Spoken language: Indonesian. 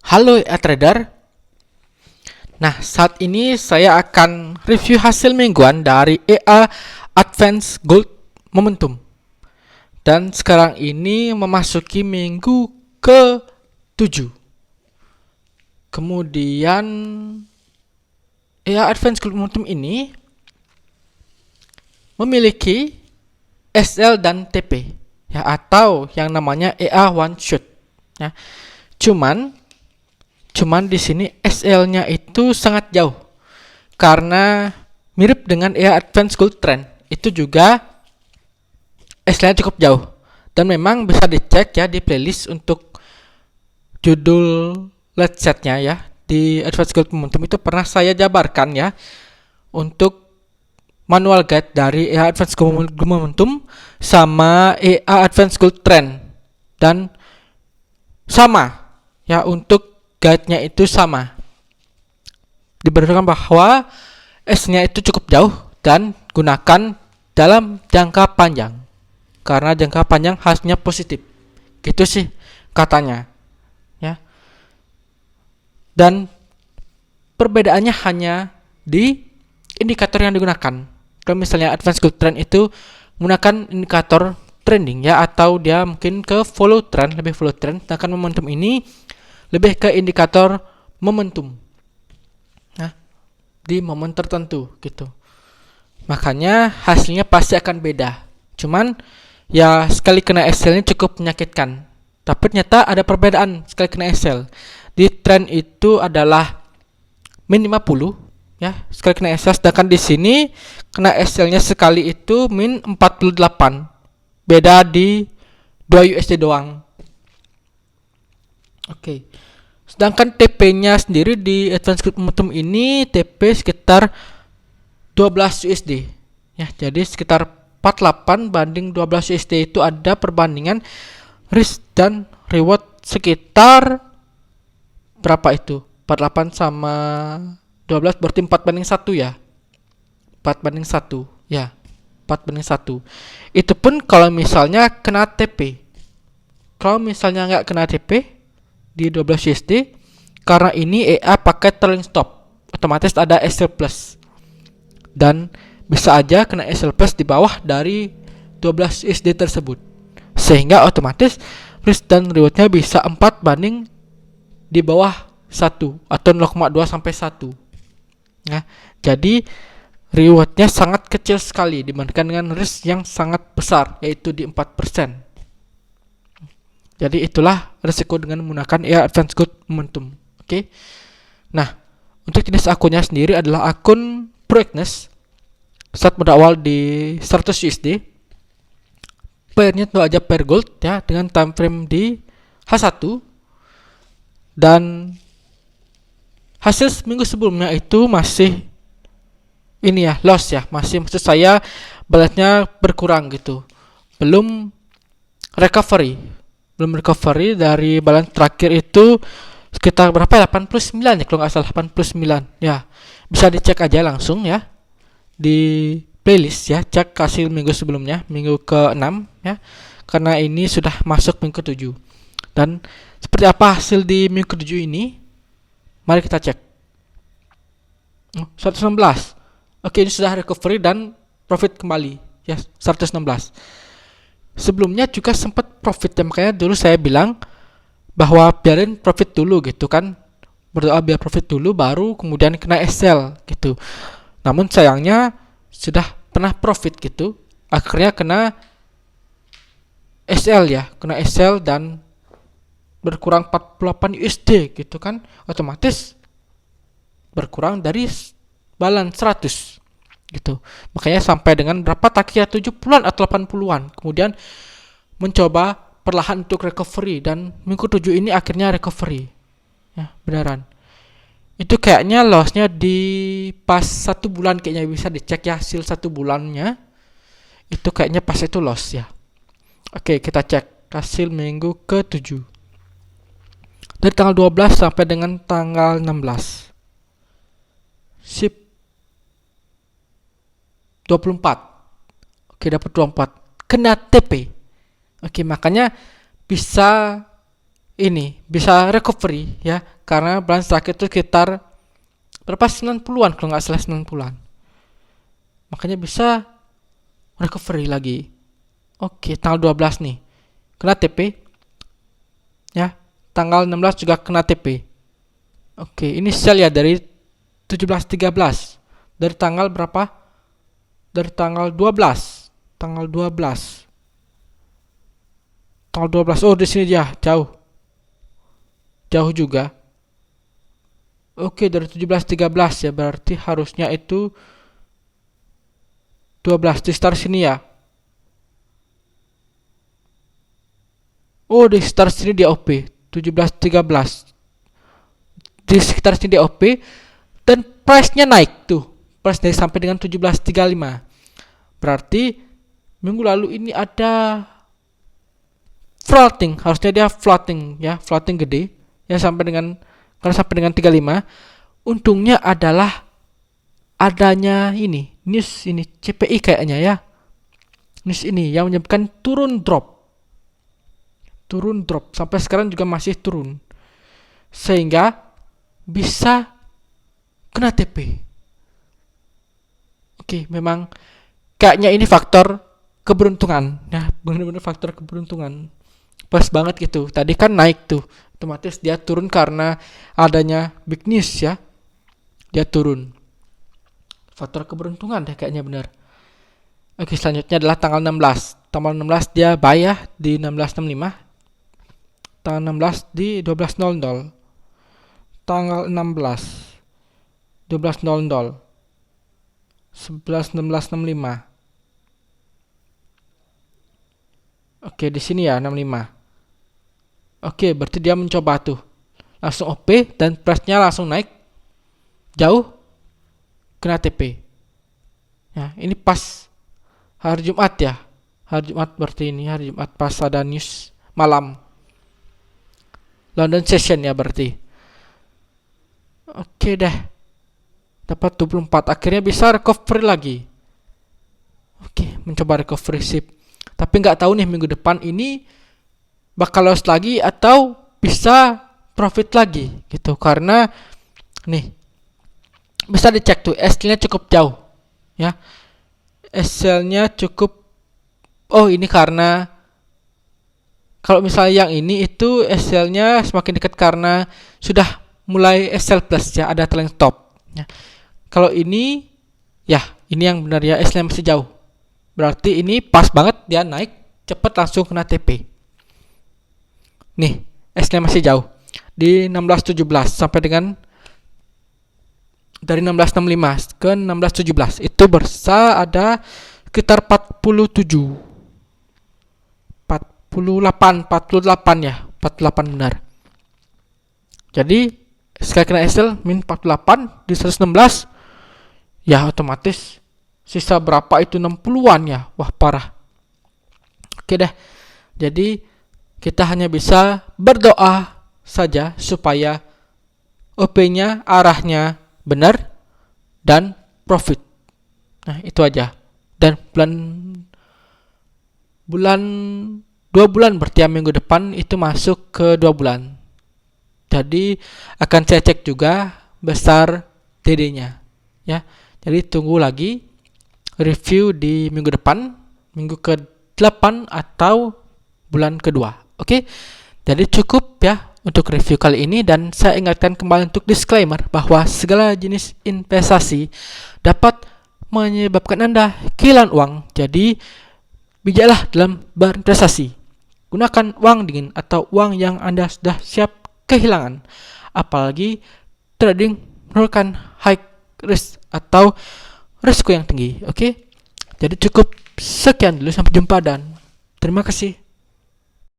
Halo trader. Nah, saat ini saya akan review hasil mingguan dari EA Advance Gold Momentum. Dan sekarang ini memasuki minggu ke-7. Kemudian EA Advance Gold Momentum ini memiliki SL dan TP, ya, atau yang namanya EA One Shot, ya. Cuman di sini SL-nya itu sangat jauh karena mirip dengan EA Advance Gold Trend. Itu juga SL-nya cukup jauh dan memang bisa dicek ya di playlist untuk judul let's set-nya ya. Di Advance Gold Momentum itu pernah saya jabarkan ya untuk manual guide dari EA Advance Gold Momentum sama EA Advance Gold Trend, dan sama ya, untuk guide-nya itu sama. Diberitakan bahwa S-nya itu cukup jauh dan gunakan dalam jangka panjang karena jangka panjang hasilnya positif. Gitu sih katanya, ya. Dan perbedaannya hanya di indikator yang digunakan. Kalau misalnya Advanced Gold Trend itu menggunakan indikator trending ya, atau dia mungkin ke follow trend, lebih follow trend. Sedangkan momentum ini lebih ke indikator momentum, nah, di momen tertentu gitu. Makanya hasilnya pasti akan beda. Cuman ya sekali kena SL-nya cukup menyakitkan. Tapi ternyata ada perbedaan sekali kena SL. Di trend itu adalah min 50 ya, sekali kena SL, sedangkan di sini kena SL-nya sekali itu min 48. Beda di 2 USD doang. Oke. Sedangkan TP-nya sendiri di Advanced Gold Momentum ini TP sekitar 12 USD. Ya, jadi sekitar 48 banding 12 USD itu ada perbandingan risk dan reward sekitar berapa itu? 48 sama 12 berarti 4 banding 1 ya. 4 banding 1 ya. 4 banding 1. Itu pun kalau misalnya kena TP. Kalau misalnya nggak kena TP di 12 USD, karena ini EA pakai trailing stop, otomatis ada SL plus, dan bisa aja kena SL plus di bawah dari 12 USD tersebut, sehingga otomatis risk dan rewardnya bisa 4 banding di bawah 1 atau 0,2 sampai 1 ya. Jadi rewardnya sangat kecil sekali dibandingkan dengan risk yang sangat besar, yaitu di 4%. Jadi itulah resiko dengan menggunakan EA Advance Gold Momentum. Oke. Nah, untuk jenis akunnya sendiri adalah akun Proignas. Start modal awal di 100 USD. Pairnya tentu aja pair gold ya, dengan time frame di H1. Dan hasil seminggu sebelumnya itu masih ini ya, loss ya. Masih, maksud saya balasnya berkurang gitu. Belum recovery dari balance terakhir itu sekitar berapa ya, 89 ya kalau nggak salah, 89 ya. Bisa dicek aja langsung ya di playlist ya, cek hasil minggu sebelumnya, minggu ke-6 ya, karena ini sudah masuk minggu ke-7. Dan seperti apa hasil di minggu ke-7 ini, mari kita cek. 116. Oke, ini sudah recovery dan profit kembali ya, 116. Sebelumnya juga sempat profit ya, makanya dulu saya bilang bahwa biarin profit dulu gitu kan, berdoa biar profit dulu baru kemudian kena SL gitu. Namun sayangnya sudah pernah profit gitu, akhirnya kena SL ya, kena SL dan berkurang 48 USD gitu kan, otomatis berkurang dari balance 100 gitu. Makanya sampai dengan berapa takia 70-an atau 80-an. Kemudian mencoba perlahan untuk recovery, dan minggu 7 ini akhirnya recovery. Ya, beneran. Itu kayaknya lossnya di pas 1 bulan, kayaknya bisa dicek ya hasil 1 bulannya. Itu kayaknya pas itu loss ya. Oke, kita cek hasil minggu ke-7. Dari tanggal 12 sampai dengan tanggal 16. Sip. 24. Oke, dapat 24. Kena TP. Oke, makanya bisa ini bisa recovery ya, karena balance terakhir itu sekitar berapa, 90-an kalau nggak salah, 90-an. Makanya bisa recovery lagi. Oke, tanggal 12 nih kena TP ya, tanggal 16 juga kena TP. Oke, ini sell ya dari 17.13. Dari tanggal berapa? Dari tanggal 12. Tanggal 12. Tanggal 12. Oh, di sini dia jauh. Jauh juga. Oke, dari 17.13 ya, berarti harusnya itu 12 di start sini ya. Oh, di start sini dia OP 17.13. Di sekitar sini dia OP dan price-nya naik tuh. Price naik sampai dengan 17.35. Berarti minggu lalu ini ada floating, harusnya dia floating ya, floating gede ya sampai dengan, karena sampai dengan 35. Untungnya adalah adanya ini news ini CPI kayaknya ya. News ini yang menyebabkan turun drop sampai sekarang juga masih turun, sehingga bisa kena TP. Oke, memang kayaknya ini faktor keberuntungan ya, benar-benar faktor keberuntungan. Pas banget gitu, tadi kan naik tuh, otomatis dia turun karena adanya big news ya, dia turun. Faktor keberuntungan deh kayaknya benar. Oke, selanjutnya adalah tanggal 16. Tanggal 16 dia buy ya di 16.65. Tanggal 16 di 12.00. Tanggal 16 12.00. 11.16.65. Oke, di sini ya 65. Oke, berarti dia mencoba tuh. Langsung OP dan price-nya langsung naik. Jauh kena TP. Ya, ini pas hari Jumat ya. Hari Jumat berarti ini hari Jumat pas ada news malam. London session ya berarti. Oke deh. Dapat 24. Akhirnya bisa recovery lagi. Oke, mencoba recovery sip. Tapi nggak tahu nih minggu depan ini bakal loss lagi atau bisa profit lagi gitu. Karena nih bisa dicek tuh SL-nya cukup jauh ya. SL-nya cukup. Oh, ini karena kalau misalnya yang ini itu SL-nya semakin dekat karena sudah mulai SL plus ya, ada trailing stop ya. Kalau ini ya, ini yang benar ya, SL-nya masih jauh. Berarti ini pas banget dia naik cepat langsung kena TP. Nih, SL-nya masih jauh di 16.17 sampai dengan dari 16.65 ke 16.17 itu bersa ada sekitar 48 ya, 48 benar. Jadi sekali kena SL min 48 di 116 ya, otomatis sisa berapa itu 60-an ya. Wah, parah. Oke deh. Jadi kita hanya bisa berdoa saja supaya OP-nya arahnya benar dan profit. Nah, itu aja. Dan bulan 2 bulan berarti ya, minggu depan itu masuk ke 2 bulan. Jadi akan saya cek juga besar TD-nya ya. Jadi tunggu lagi review di minggu depan, minggu ke-8 atau bulan kedua. Oke. Jadi cukup ya untuk review kali ini, dan saya ingatkan kembali untuk disclaimer bahwa segala jenis investasi dapat menyebabkan Anda kehilangan uang. Jadi bijaklah dalam berinvestasi. Gunakan uang dingin atau uang yang Anda sudah siap kehilangan. Apalagi trading merupakan high risk atau risiko yang tinggi. Oke. Jadi cukup sekian dulu, sampai jumpa dan terima kasih.